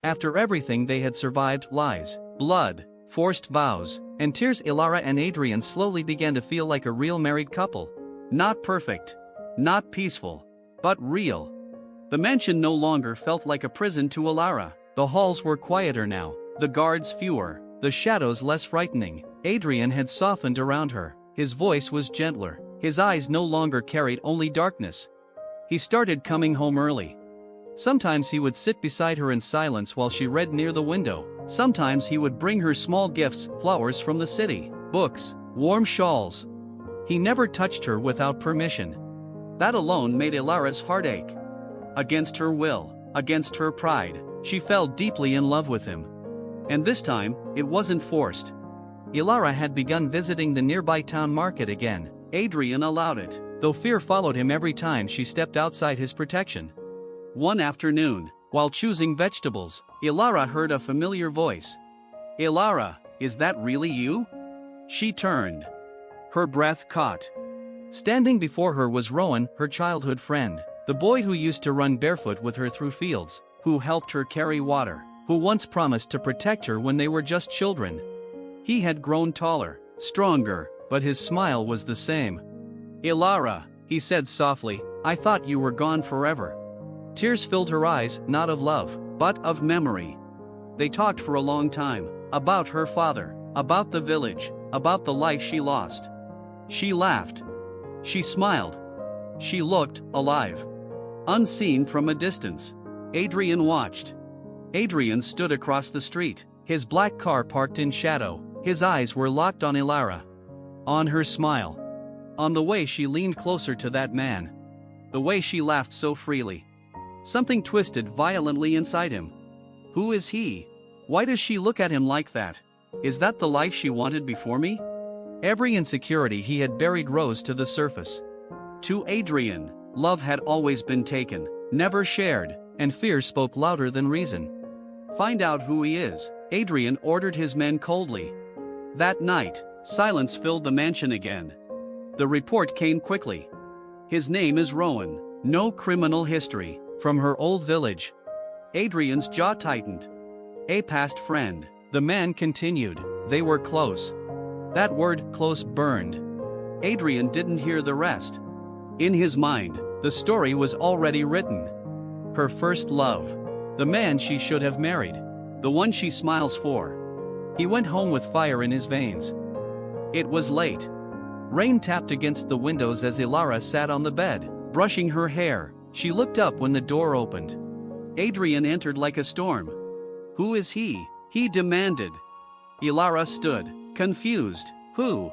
After everything they had survived, lies, blood, forced vows, and tears, Elara and Adrian slowly began to feel like a real married couple. Not perfect, not peaceful, but real. The mansion no longer felt like a prison to Elara. The halls were quieter now, the guards fewer, the shadows less frightening. Adrian had softened around her, his voice was gentler, his eyes no longer carried only darkness. He started coming home early. Sometimes he would sit beside her in silence while she read near the window. Sometimes he would bring her small gifts, flowers from the city, books, warm shawls. He never touched her without permission. That alone made Elara's heart ache. Against her will, against her pride, she fell deeply in love with him. And this time, it wasn't forced. Elara had begun visiting the nearby town market again. Adrian allowed it, though fear followed him every time she stepped outside his protection. One afternoon, while choosing vegetables, Elara heard a familiar voice. "Elara, is that really you?" She turned. Her breath caught. Standing before her was Rowan, her childhood friend, the boy who used to run barefoot with her through fields, who helped her carry water, who once promised to protect her when they were just children. He had grown taller, stronger, but his smile was the same. "Elara," he said softly, "I thought you were gone forever." Tears filled her eyes, not of love, but of memory. They talked for a long time, about her father, about the village, about the life she lost. She laughed. She smiled. She looked alive. Unseen from a distance, Adrian watched. Adrian stood across the street, his black car parked in shadow. His eyes were locked on Elara. On her smile. On the way she leaned closer to that man. The way she laughed so freely. Something twisted violently inside him. Who is he? Why does she look at him like that? Is that the life she wanted before me? Every insecurity he had buried rose to the surface. To Adrian, love had always been taken, never shared, and fear spoke louder than reason. "Find out who he is," Adrian ordered his men coldly. That night, silence filled the mansion again. The report came quickly. "His name is Rowan, no criminal history, from her old village." Adrian's jaw tightened. "A past friend," the man continued. "They were close." That word, close, burned. Adrian didn't hear the rest. In his mind, the story was already written. Her first love. The man she should have married. The one she smiles for. He went home with fire in his veins. It was late. Rain tapped against the windows as Elara sat on the bed, brushing her hair. She looked up when the door opened. Adrian entered like a storm. "Who is he?" he demanded. Elara stood, confused. "Who?"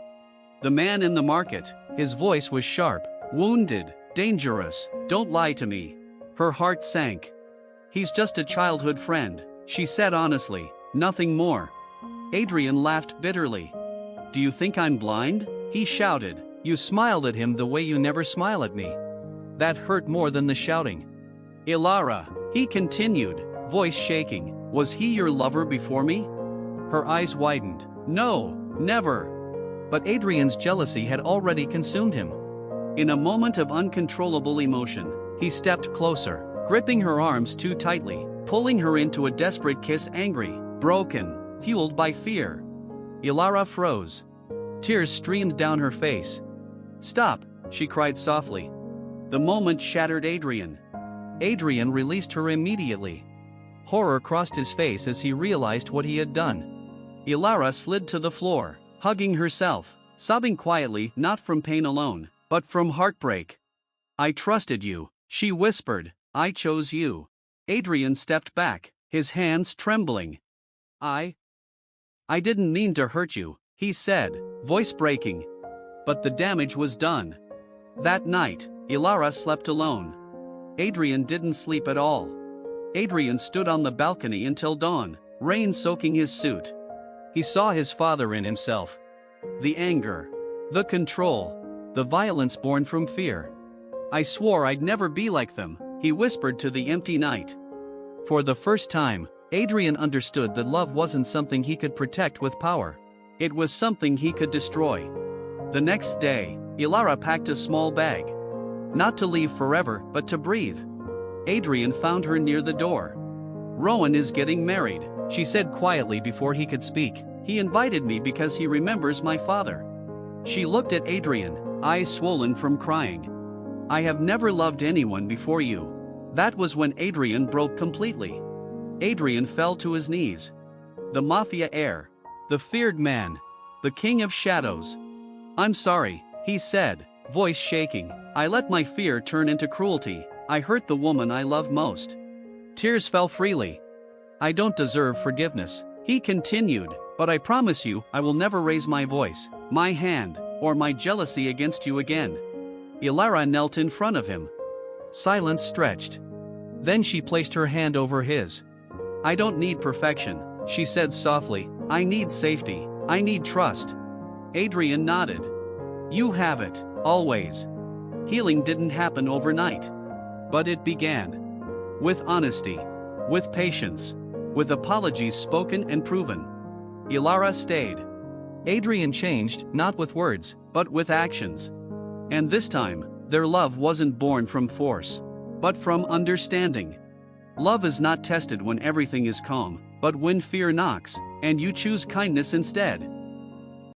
"The man in the market." His voice was sharp, wounded, dangerous. "Don't lie to me." Her heart sank. "He's just a childhood friend," she said honestly, "nothing more." Adrian laughed bitterly. "Do you think I'm blind?" he shouted. "You smiled at him the way you never smile at me." That hurt more than the shouting. "Elara," he continued, voice shaking, "was he your lover before me?" Her eyes widened. "No, never." But Adrian's jealousy had already consumed him. In a moment of uncontrollable emotion, he stepped closer, gripping her arms too tightly, pulling her into a desperate kiss, angry, broken, fueled by fear. Elara froze. Tears streamed down her face. "Stop," she cried softly. The moment shattered Adrian. Adrian released her immediately. Horror crossed his face as he realized what he had done. Elara slid to the floor, hugging herself, sobbing quietly, not from pain alone, but from heartbreak. "I trusted you," she whispered. "I chose you." Adrian stepped back, his hands trembling. I didn't mean to hurt you," he said, voice breaking. But the damage was done. That night, Elara slept alone. Adrian didn't sleep at all. Adrian stood on the balcony until dawn, rain soaking his suit. He saw his father in himself. The anger, the control, the violence born from fear. "I swore I'd never be like them," he whispered to the empty night. For the first time, Adrian understood that love wasn't something he could protect with power. It was something he could destroy. The next day, Elara packed a small bag. Not to leave forever, but to breathe. Adrian found her near the door. Rowan is getting married, she said quietly before he could speak. He invited me because he remembers my father. She looked at Adrian, eyes swollen from crying. I have never loved anyone before you. That was when Adrian broke completely. Adrian fell to his knees. The Mafia heir. The feared man. The king of shadows. I'm sorry, he said, voice shaking. I let my fear turn into cruelty. I hurt the woman I love most. Tears fell freely. I don't deserve forgiveness, he continued, but I promise you I will never raise my voice, my hand, or my jealousy against you again. Elara knelt in front of him. Silence stretched. Then she placed her hand over his. I don't need perfection, she said softly. I need safety. I need trust. Adrian nodded. You have it, always. Healing didn't happen overnight. But it began. With honesty. With patience. With apologies spoken and proven. Elara stayed. Adrian changed, not with words, but with actions. And this time, their love wasn't born from force, but from understanding. Love is not tested when everything is calm, but when fear knocks, and you choose kindness instead.